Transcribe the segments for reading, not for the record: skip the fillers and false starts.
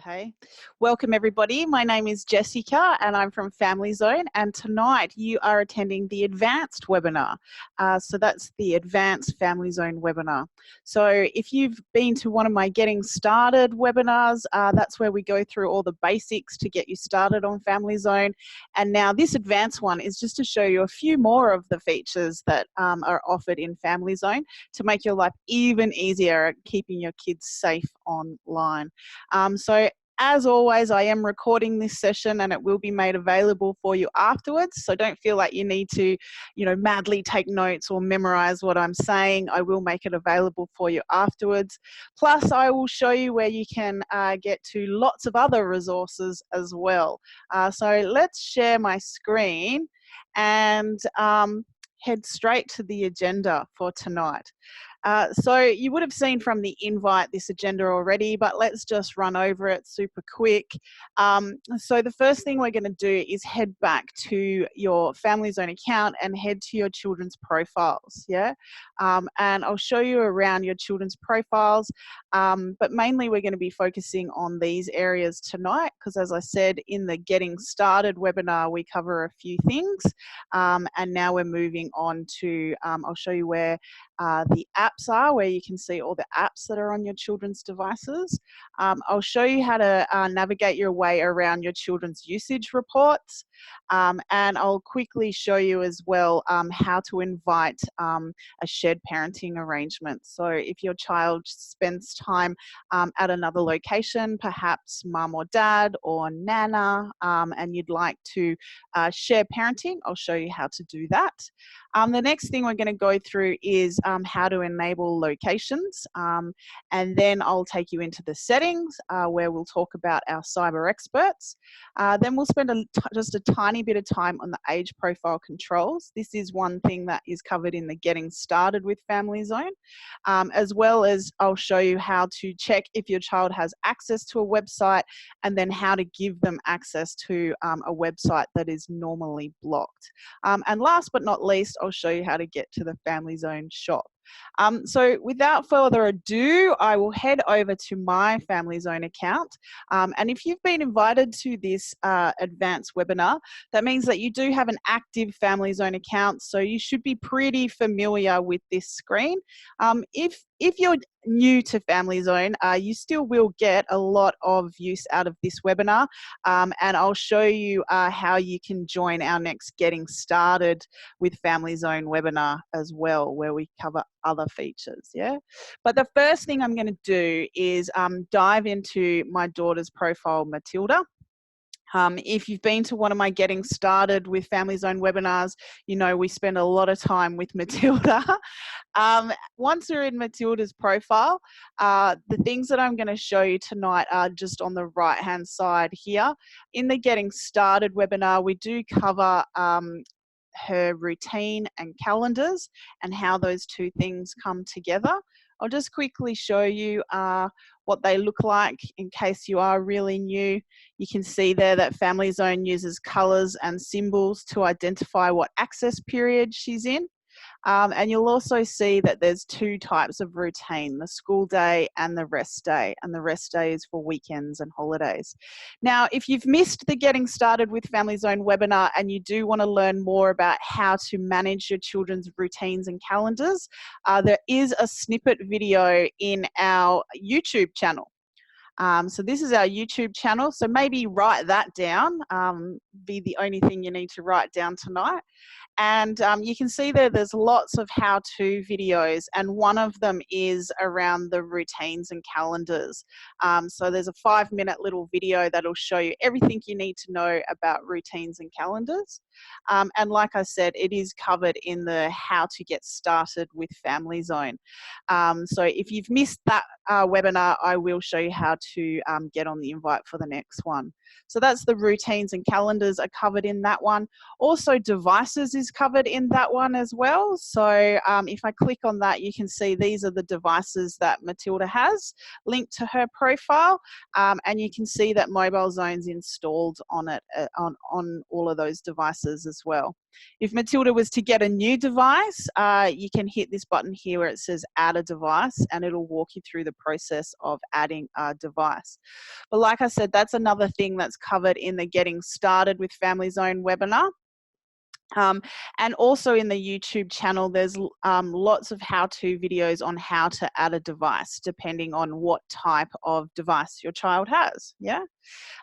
Hey, welcome everybody. My name is Jessica and I'm from Family Zone, and tonight you are attending the advanced webinar. So that's the advanced Family Zone webinar. So if you've been to one of my getting started webinars, that's where we go through all the basics to get you started on Family Zone. And now this advanced one is just to show you a few more of the features that are offered in Family Zone to make your life even easier at keeping your kids safe online. So as always, I am recording this session and it will be made available for you afterwards. So don't feel like you need to, madly take notes or memorize what I'm saying. I will make it available for you afterwards. Plus, I will show you where you can get to lots of other resources as well. So let's share my screen and head straight to the agenda for tonight. So you would have seen from the invite this agenda already, but let's just run over it super quick. So the first thing we're going to do is head back to your Family Zone account and head to your children's profiles, yeah? And I'll show you around your children's profiles, but mainly we're going to be focusing on these areas tonight because, as I said, in the Getting Started webinar, we cover a few things, and now we're moving on to, I'll show you where the apps are, where you can see all the apps that are on your children's devices. I'll show you how to navigate your way around your children's usage reports, and I'll quickly show you as well how to invite a shared parenting arrangement. So if your child spends time at another location, perhaps mum or dad or nana, and you'd like to share parenting, I'll show you how to do that. The next thing we're going to go through is how to enable locations, and then I'll take you into the settings where we'll talk about our cyber experts. Then we'll spend just a tiny bit of time on the age profile controls. This is one thing that is covered in the Getting Started with Family Zone, as well as I'll show you how to check if your child has access to a website and then how to give them access to a website that is normally blocked. And last but not least, I'll show you how to get to the Family Zone shop. So without further ado, I will head over to my Family Zone account. And if you've been invited to this advanced webinar, that means that you do have an active Family Zone account, so you should be pretty familiar with this screen. If you're new to Family Zone, you still will get a lot of use out of this webinar, and I'll show you how you can join our next Getting Started with Family Zone webinar as well, where we cover other features, yeah? But the first thing I'm going to do is dive into my daughter's profile, Matilda. If you've been to one of my Getting Started with Family Zone webinars, you know we spend a lot of time with Matilda. Once we're in Matilda's profile, the things that I'm going to show you tonight are just on the right-hand side here. In the Getting Started webinar, we do cover her routine and calendars and how those two things come together. I'll just quickly show you what they look like in case you are really new. You can see there that Family Zone uses colours and symbols to identify what access period she's in. And you'll also see that there's two types of routine, the school day and the rest day. And the rest day is for weekends and holidays. Now, if you've missed the Getting Started with Family Zone webinar and you do want to learn more about how to manage your children's routines and calendars, there is a snippet video in our YouTube channel. So this is our YouTube channel, so maybe write that down, be the only thing you need to write down tonight. And you can see there's lots of how-to videos, and one of them is around the routines and calendars. So there's a 5-minute little video that'll show you everything you need to know about routines and calendars. And like I said, it is covered in the How to Get Started with Family Zone. So if you've missed that webinar, I will show you how to get on the invite for the next one. So that's the routines and calendars are covered in that one. Also, devices is covered in that one as well. So if I click on that, you can see these are the devices that Matilda has linked to her profile, and you can see that Mobile Zone's installed on it, on all of those devices as well. If Matilda was to get a new device, you can hit this button here where it says add a device, and it'll walk you through the process of adding a device device. But like I said, that's another thing that's covered in the Getting Started with Family Zone webinar. And also in the YouTube channel, there's lots of how-to videos on how to add a device, depending on what type of device your child has, yeah?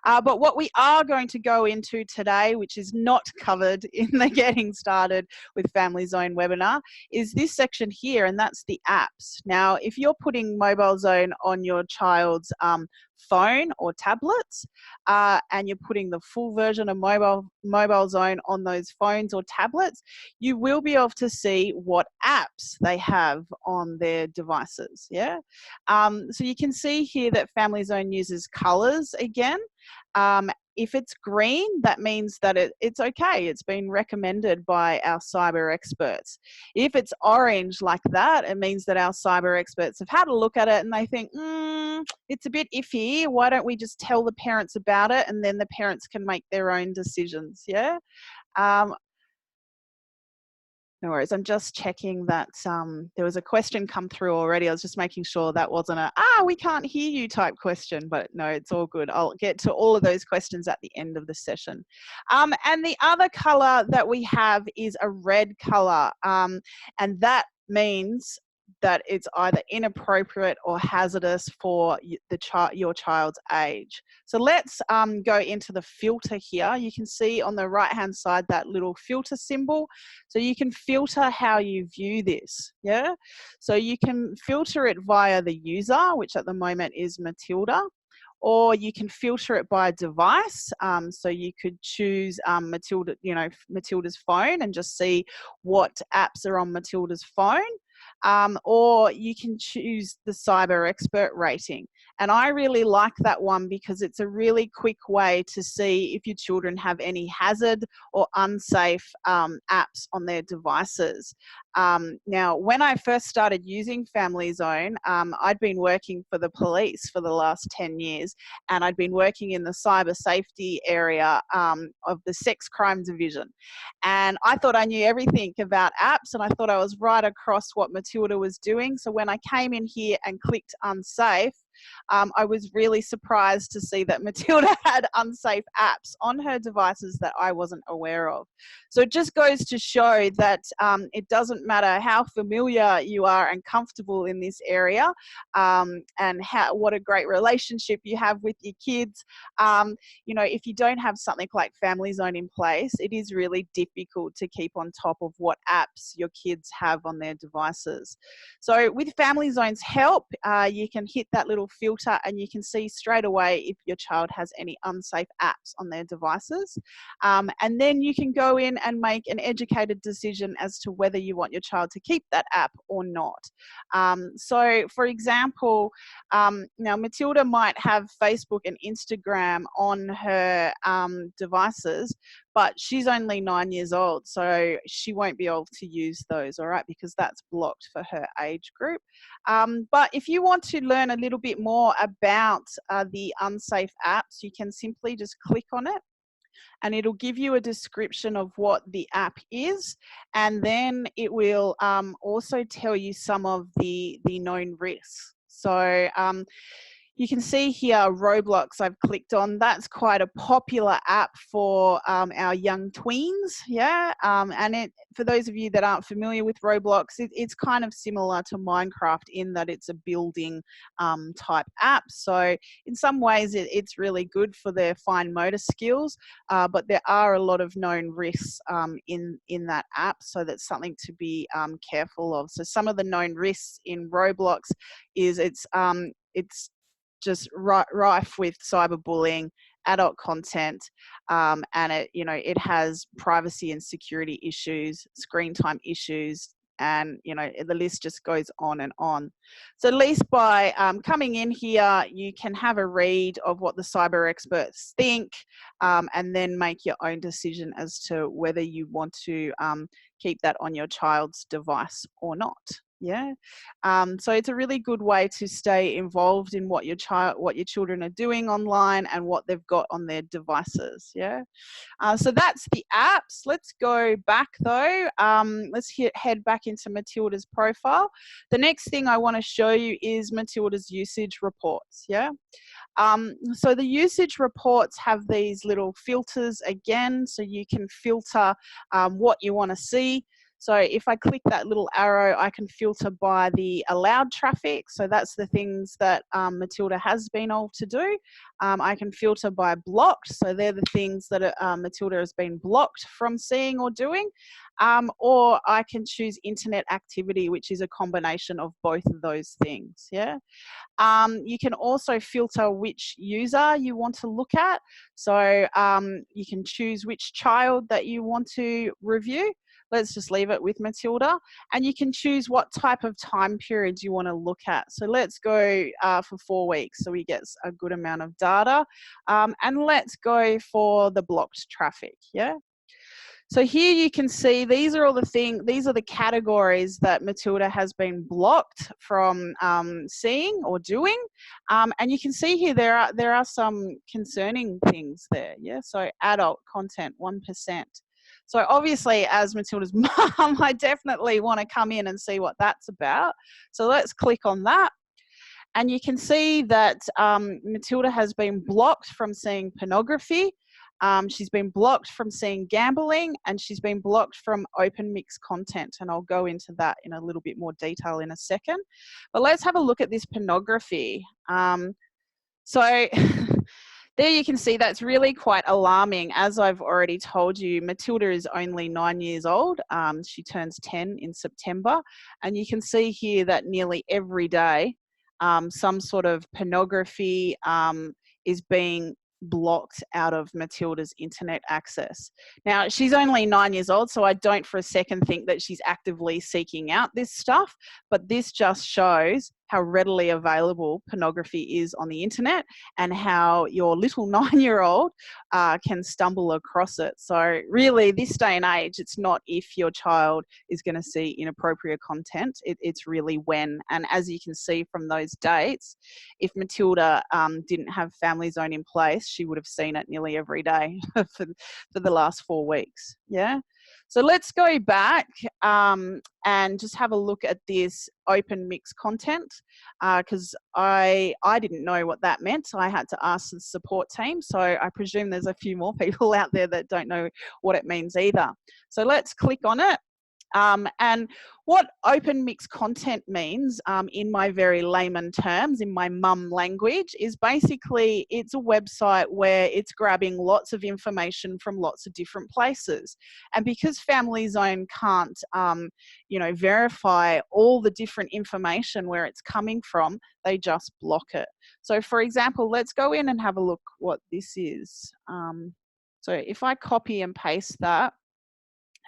But what we are going to go into today, which is not covered in the Getting Started with Family Zone webinar, is this section here, and that's the apps. Now, if you're putting Mobile Zone on your child's phone or tablets, and you're putting the full version of Mobile Zone on those phones or tablets, you will be able to see what apps they have on their devices, yeah? So you can see here that Family Zone uses colors again. If it's green, that means that it's okay. It's been recommended by our cyber experts. If it's orange like that, it means that our cyber experts have had a look at it and they think, it's a bit iffy. Why don't we just tell the parents about it, and then the parents can make their own decisions, yeah? No worries. I'm just checking that there was a question come through already. I was just making sure that wasn't a, we can't hear you type question, but no, it's all good. I'll get to all of those questions at the end of the session. And the other color that we have is a red color, and that means that it's either inappropriate or hazardous for your child's age. So let's go into the filter here. You can see on the right hand side that little filter symbol. So you can filter how you view this, yeah? So you can filter it via the user, which at the moment is Matilda, or you can filter it by device. So you could choose Matilda's phone and just see what apps are on Matilda's phone. Or you can choose the cyber expert rating. And I really like that one because it's a really quick way to see if your children have any hazard or unsafe apps on their devices. Now, when I first started using Family Zone, I'd been working for the police for the last 10 years, and I'd been working in the cyber safety area of the sex crime division. And I thought I knew everything about apps, and I thought I was right across what Matilda was doing. So when I came in here and clicked unsafe, I was really surprised to see that Matilda had unsafe apps on her devices that I wasn't aware of. So it just goes to show that it doesn't matter how familiar you are and comfortable in this area, and what a great relationship you have with your kids. If you don't have something like Family Zone in place, it is really difficult to keep on top of what apps your kids have on their devices. So with Family Zone's help, you can hit that little filter and you can see straight away if your child has any unsafe apps on their devices. And then you can go in and make an educated decision as to whether you want your child to keep that app or not. So for example, now Matilda might have Facebook and Instagram on her devices, but she's only 9 years old, so she won't be able to use those, all right, because that's blocked for her age group. But if you want to learn a little bit more about the unsafe apps, you can simply just click on it, and it'll give you a description of what the app is, and then it will also tell you some of the known risks. So you can see here Roblox I've clicked on. That's quite a popular app for our young tweens, yeah? And for those of you that aren't familiar with Roblox, it's kind of similar to Minecraft in that it's a building type app. So in some ways it's really good for their fine motor skills, but there are a lot of known risks in that app, so that's something to be careful of. So some of the known risks in Roblox is it's just rife with cyberbullying, adult content, and it has privacy and security issues, screen time issues, and the list just goes on and on. So at least by coming in here, you can have a read of what the cyber experts think, and then make your own decision as to whether you want to keep that on your child's device or not. Yeah. So it's a really good way to stay involved in what your children are doing online and what they've got on their devices. Yeah. So that's the apps. Let's go back though. Let's head back into Matilda's profile. The next thing I want to show you is Matilda's usage reports. Yeah. So the usage reports have these little filters again, so you can filter what you want to see. So if I click that little arrow, I can filter by the allowed traffic. So that's the things that Matilda has been able to do. I can filter by blocked. So they're the things that Matilda has been blocked from seeing or doing. Or I can choose internet activity, which is a combination of both of those things. Yeah. You can also filter which user you want to look at. So you can choose which child that you want to review. Let's just leave it with Matilda. And you can choose what type of time periods you want to look at. So let's go for 4 weeks so we get a good amount of data. And let's go for the blocked traffic, yeah? So here you can see these are all these are the categories that Matilda has been blocked from seeing or doing. And you can see here there are some concerning things there. Yeah, so adult content, 1%. So obviously as Matilda's mum, I definitely want to come in and see what that's about. So let's click on that. And you can see that Matilda has been blocked from seeing pornography. She's been blocked from seeing gambling, and she's been blocked from open mixed content. And I'll go into that in a little bit more detail in a second. But let's have a look at this pornography. So there you can see that's really quite alarming. As I've already told you, Matilda is only 9 years old. She turns 10 in September. And you can see here that nearly every day, some sort of pornography is being blocked out of Matilda's internet access. Now, she's only 9 years old, so I don't for a second think that she's actively seeking out this stuff, but this just shows how readily available pornography is on the internet and how your little 9-year-old can stumble across it. So really, this day and age, it's not if your child is going to see inappropriate content, it's really when. And as you can see from those dates, if Matilda didn't have Family Zone in place, she would have seen it nearly every day for the last 4 weeks. Yeah. So let's go back and just have a look at this open mixed content because I didn't know what that meant. So I had to ask the support team. So I presume there's a few more people out there that don't know what it means either. So let's click on it. And what open mixed content means in my very layman terms, in my mum language, is basically it's a website where it's grabbing lots of information from lots of different places. And because Family Zone can't, verify all the different information where it's coming from, they just block it. So for example, let's go in and have a look what this is. So if I copy and paste that,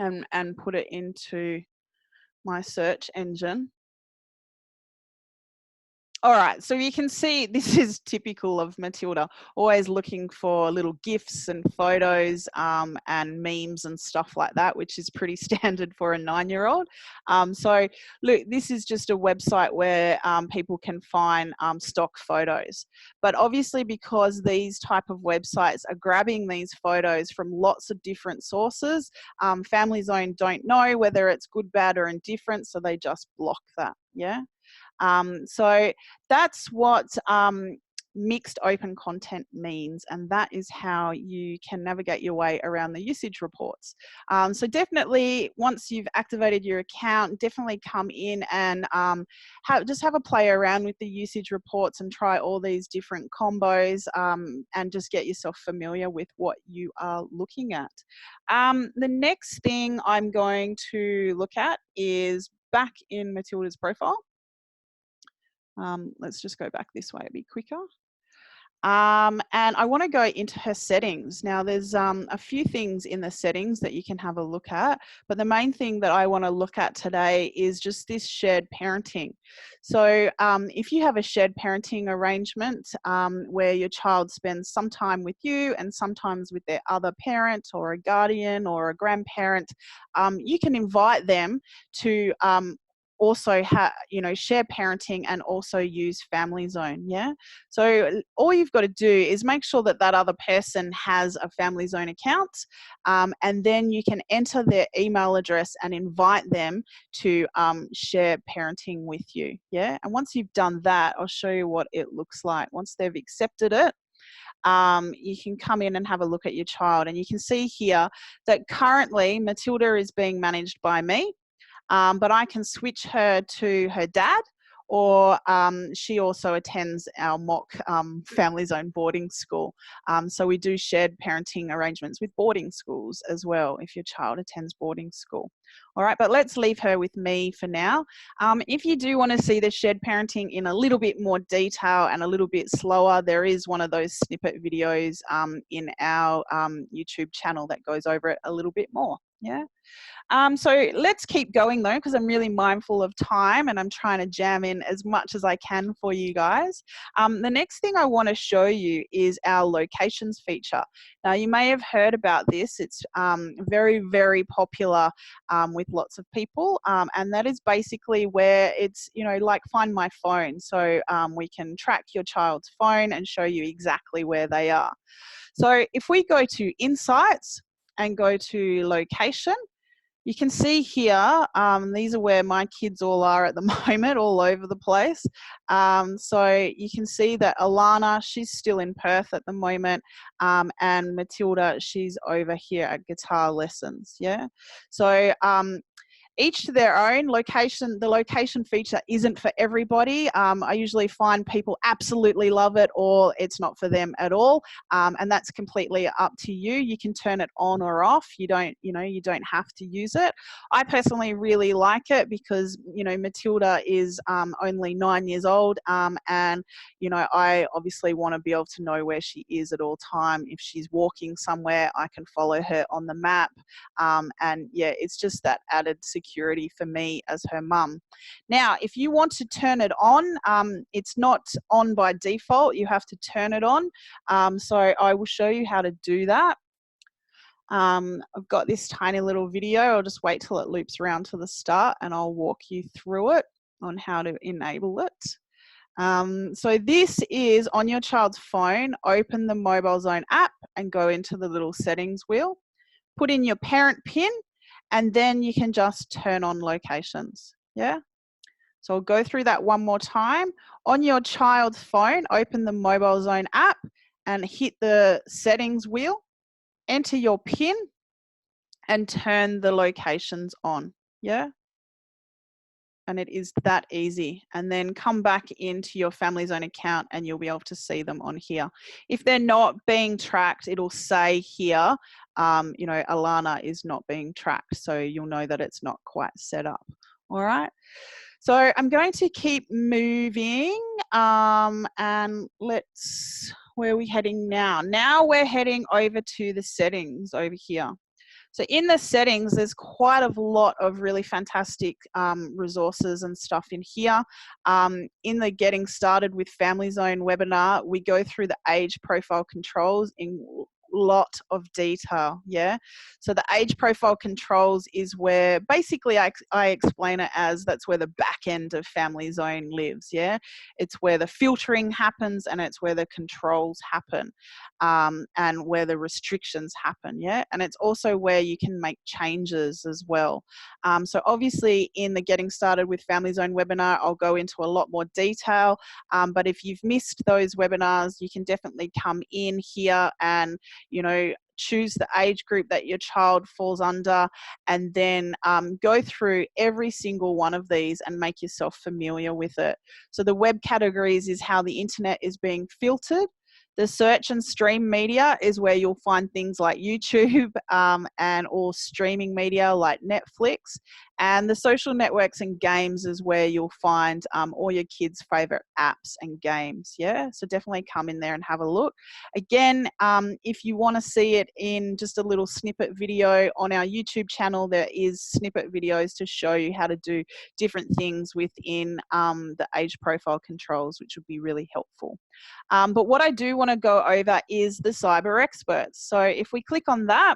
and put it into my search engine. All right, so you can see this is typical of Matilda, always looking for little GIFs and photos and memes and stuff like that, which is pretty standard for a 9-year-old. So look, this is just a website where people can find stock photos. But obviously because these type of websites are grabbing these photos from lots of different sources, Family Zone don't know whether it's good, bad or indifferent, so they just block that, yeah? So that's what mixed open content means, and that is how you can navigate your way around the usage reports. So definitely once you've activated your account, definitely come in and just have a play around with the usage reports and try all these different combos and just get yourself familiar with what you are looking at. The next thing I'm going to look at is back in Matilda's profile. Let's just go back this way, it'd be quicker. And I want to go into her settings. Now there's a few things in the settings that you can have a look at, but the main thing that I want to look at today is just this shared parenting. So if you have a shared parenting arrangement where your child spends some time with you and sometimes with their other parent or a guardian or a grandparent, you can invite them to also share parenting and also use Family Zone. Yeah. So all you've got to do is make sure that that other person has a Family Zone account, and then you can enter their email address and invite them to share parenting with you. Yeah. And once you've done that, I'll show you what it looks like. Once they've accepted it, you can come in and have a look at your child, and you can see here that currently Matilda is being managed by me, but I can switch her to her dad, or she also attends our mock Family Zone boarding school. So we do shared parenting arrangements with boarding schools as well if your child attends boarding school. All right, but let's leave her with me for now. If you do want to see the shared parenting in a little bit more detail and a little bit slower, there is one of those snippet videos in our YouTube channel that goes over it a little bit more. Yeah. So let's keep going though, because I'm really mindful of time and I'm trying to jam in as much as I can for you guys. The next thing I want to show you is our locations feature. Now you may have heard about this. It's very, very popular with lots of people, and that is basically where it's, like Find My Phone. So we can track your child's phone and show you exactly where they are. So if we go to Insights and go to Location, you can see here, these are where my kids all are at the moment, all over the place. So you can see that Alana, she's still in Perth at the moment, and Matilda, she's over here at guitar lessons, yeah? So each to their own. The location feature isn't for everybody. I usually find people absolutely love it, or it's not for them at all, and that's completely up to you. You can turn it on or off. You don't have to use it. I personally really like it because Matilda is only 9 years old, and I obviously want to be able to know where she is at all time. If she's walking somewhere, I can follow her on the map, and yeah, it's just that added security for me as her mum. Now, if you want to turn it on, it's not on by default. You have to turn it on. So I will show you how to do that. I've got this tiny little video. I'll just wait till it loops around to the start and I'll walk you through it on how to enable it. So this is on your child's phone. Open the Mobile Zone app and go into the little settings wheel. Put in your parent PIN, and then you can just turn on locations. Yeah. So I'll go through that one more time. On your child's phone, open the Mobile Zone app and hit the settings wheel, enter your PIN and turn the locations on. Yeah. And it is that easy. And then come back into your Family Zone account and you'll be able to see them on here. If they're not being tracked, it'll say here, Alana is not being tracked. So you'll know that it's not quite set up. All right. So I'm going to keep moving, and where are we heading now? Now we're heading over to the settings over here. So in the settings, there's quite a lot of really fantastic resources and stuff in here. In the Getting Started with Family Zone webinar, we go through the age profile controls in lot of detail. Yeah. So the age profile controls is where basically I explain it as that's where the back end of Family Zone lives. Yeah. It's where the filtering happens and it's where the controls happen, and where the restrictions happen. Yeah. And it's also where you can make changes as well. So obviously in the Getting Started with Family Zone webinar, I'll go into a lot more detail. But if you've missed those webinars, you can definitely come in here and choose the age group that your child falls under, and then go through every single one of these and make yourself familiar with it. So the web categories is how the internet is being filtered. The search and stream media is where you'll find things like YouTube and all streaming media like Netflix. And the social networks and games is where you'll find all your kids' favorite apps and games. Yeah, so definitely come in there and have a look. Again, if you want to see it in just a little snippet video on our YouTube channel, there is snippet videos to show you how to do different things within the age profile controls, which would be really helpful. But what I do want to go over is the cyber experts. So if we click on that,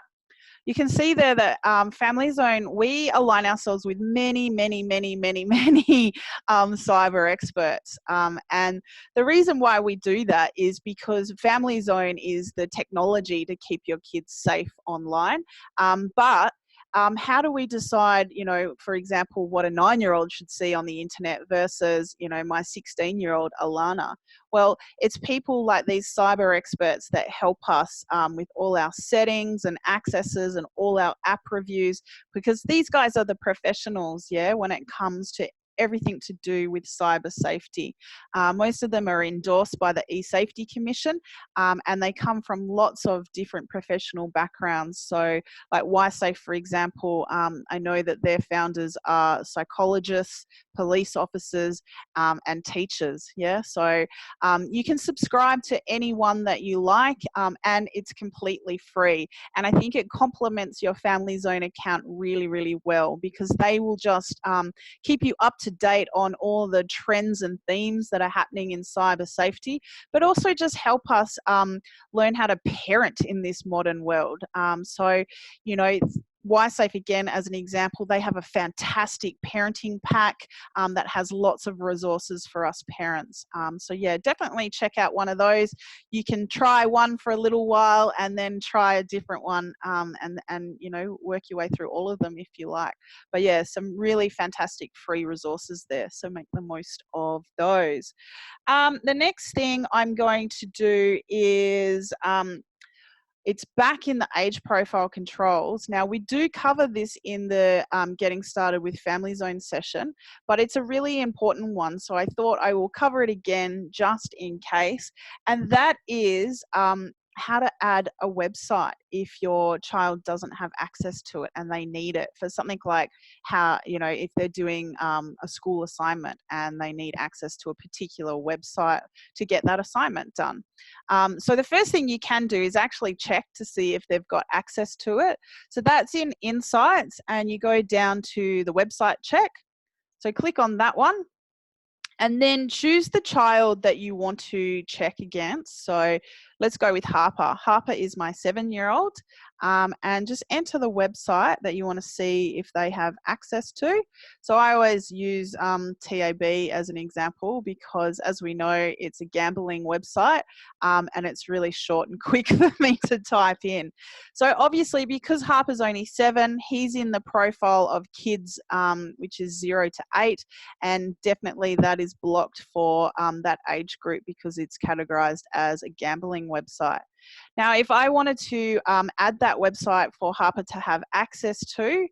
You can see there that Family Zone, we align ourselves with many, many, many, many, many cyber experts. And the reason why we do that is because Family Zone is the technology to keep your kids safe online. But how do we decide, you know, for example, what a 9-year-old should see on the internet versus, you know, my 16-year-old Alana? Well, it's people like these cyber experts that help us with all our settings and accesses and all our app reviews, because these guys are the professionals, yeah, when it comes to everything to do with cyber safety. Most of them are endorsed by the eSafety Commission, and they come from lots of different professional backgrounds. So like YSafe, for example, I know that their founders are psychologists, police officers, and teachers. Yeah, so you can subscribe to any one that you like, and it's completely free. And I think it complements your Family Zone account really, really well, because they will just keep you up to date on all the trends and themes that are happening in cyber safety, but also just help us learn how to parent in this modern world. So, you know, YSafe, again, as an example, they have a fantastic parenting pack that has lots of resources for us parents. So yeah, definitely check out one of those. You can try one for a little while and then try a different one, and you know, work your way through all of them if you like. But yeah, some really fantastic free resources there, so make the most of those. The next thing I'm going to do is it's back in the age profile controls. Now, we do cover this in the getting started with Family Zone session, but it's a really important one. So I thought I will cover it again just in case. And that is how to add a website if your child doesn't have access to it and they need it for something like how, you know, if they're doing a school assignment and they need access to a particular website to get that assignment done. So the first thing you can do is actually check to see if they've got access to it. So that's in Insights, and you go down to the website check. So click on that one, and then choose the child that you want to check against. So let's go with Harper. Harper is my 7-year-old, and just enter the website that you want to see if they have access to. So I always use TAB as an example, because as we know, it's a gambling website, and it's really short and quick for me to type in. So obviously, because Harper's only 7, he's in the profile of kids, which is 0 to 8, and definitely that is blocked for that age group because it's categorized as a gambling website. Now, if I wanted to add that website for Harper to have access to,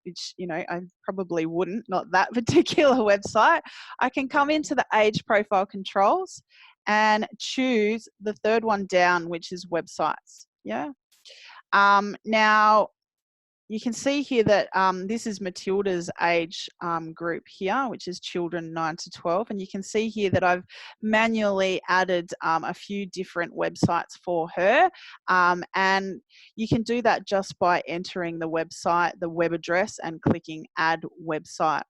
which, you know, I probably wouldn't, not that particular website, I can come into the age profile controls and choose the third one down, which is websites. Yeah. Now, you can see here that this is Matilda's age group here, which is children 9 to 12. And you can see here that I've manually added a few different websites for her. And you can do that just by entering the website, the web address, and clicking Add Website.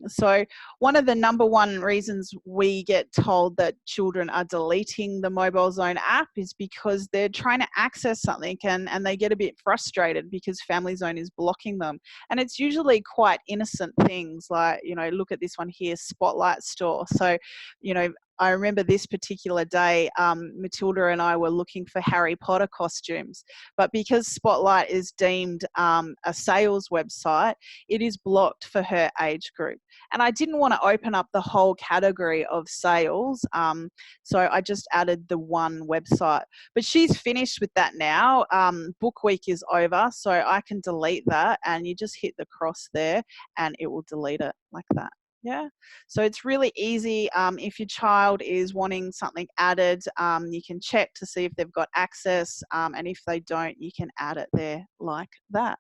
So one of the #1 reasons we get told that children are deleting the Mobile Zone app is because they're trying to access something and they get a bit frustrated because Family Zone is blocking them. And it's usually quite innocent things like, you know, look at this one here, Spotlight Store. So, you know, I remember this particular day, Matilda and I were looking for Harry Potter costumes, but because Spotlight is deemed a sales website, it is blocked for her age group. And I didn't want to open up the whole category of sales, so I just added the one website. But she's finished with that now. Book week is over, so I can delete that, and you just hit the cross there and it will delete it like that. Yeah, so it's really easy. If your child is wanting something added, you can check to see if they've got access, and if they don't, you can add it there like that.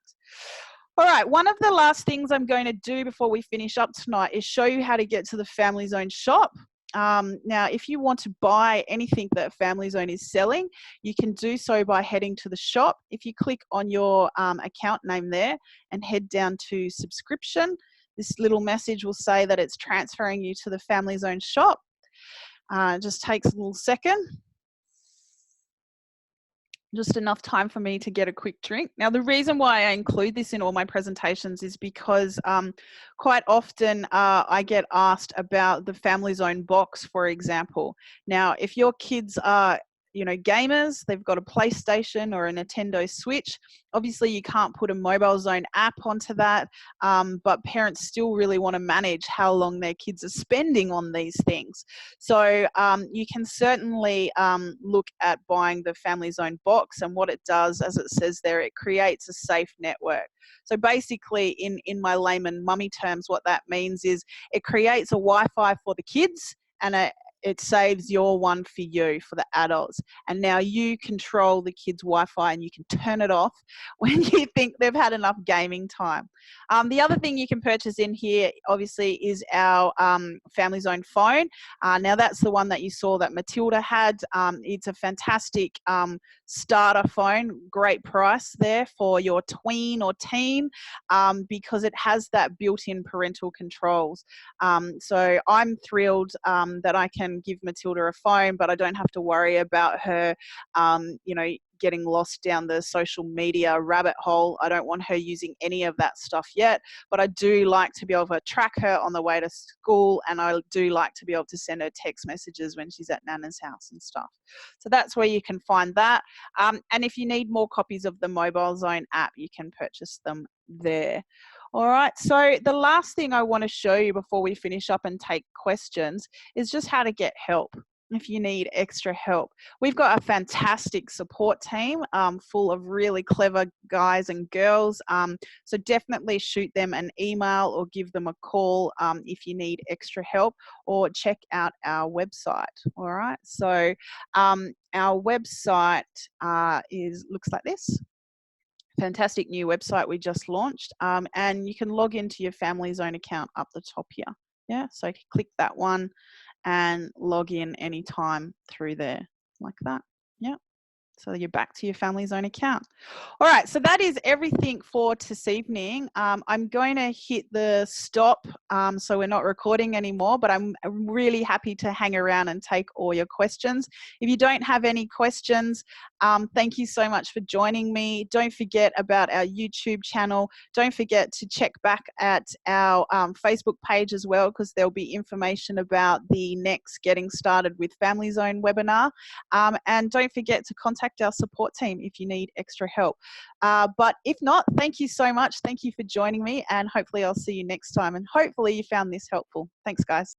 All right, one of the last things I'm going to do before we finish up tonight is show you how to get to the Family Zone shop. Now, if you want to buy anything that Family Zone is selling, you can do so by heading to the shop. If you click on your account name there and head down to subscription, this little message will say that it's transferring you to the Family Zone shop. It just takes a little second. just enough time for me to get a quick drink. Now, the reason why I include this in all my presentations is because quite often I get asked about the Family Zone box, for example. Now, if your kids are gamers, they've got a PlayStation or a Nintendo Switch. Obviously, you can't put a Mobile Zone app onto that, but parents still really want to manage how long their kids are spending on these things. So you can certainly look at buying the Family Zone box, and what it does, as it says there, it creates a safe network. So basically, in my layman mummy terms, what that means is it creates a Wi-Fi for the kids, and it saves your one for you, for the adults. And now you control the kids' Wi-Fi, and you can turn it off when you think they've had enough gaming time. The other thing you can purchase in here, obviously, is our Family Zone phone. Now, that's the one that you saw that Matilda had. It's a fantastic starter phone, great price there for your tween or teen, because it has that built-in parental controls. So I'm thrilled that I can give Matilda a phone, but I don't have to worry about her, getting lost down the social media rabbit hole. I don't want her using any of that stuff yet, but I do like to be able to track her on the way to school, and I do like to be able to send her text messages when she's at Nana's house and stuff. So that's where you can find that. And if you need more copies of the Mobile Zone app, you can purchase them there. All right, so the last thing I want to show you before we finish up and take questions is just how to get help if you need extra help. We've got a fantastic support team full of really clever guys and girls. So definitely shoot them an email or give them a call if you need extra help, or check out our website. All right, so our website looks like this. Fantastic new website we just launched, and you can log into your Family Zone account up the top here. Yeah, so click that one and log in anytime through there, like that. Yeah. So you're back to your Family Zone account. All right, so that is everything for this evening. I'm going to hit the stop, so we're not recording anymore, but I'm really happy to hang around and take all your questions. If you don't have any questions, thank you so much for joining me. Don't forget about our YouTube channel. Don't forget to check back at our Facebook page as well, because there'll be information about the next Getting Started with Family Zone webinar. And don't forget to contact our support team if you need extra help. But if not, thank you so much. Thank you for joining me, and hopefully I'll see you next time, and hopefully you found this helpful. Thanks, guys.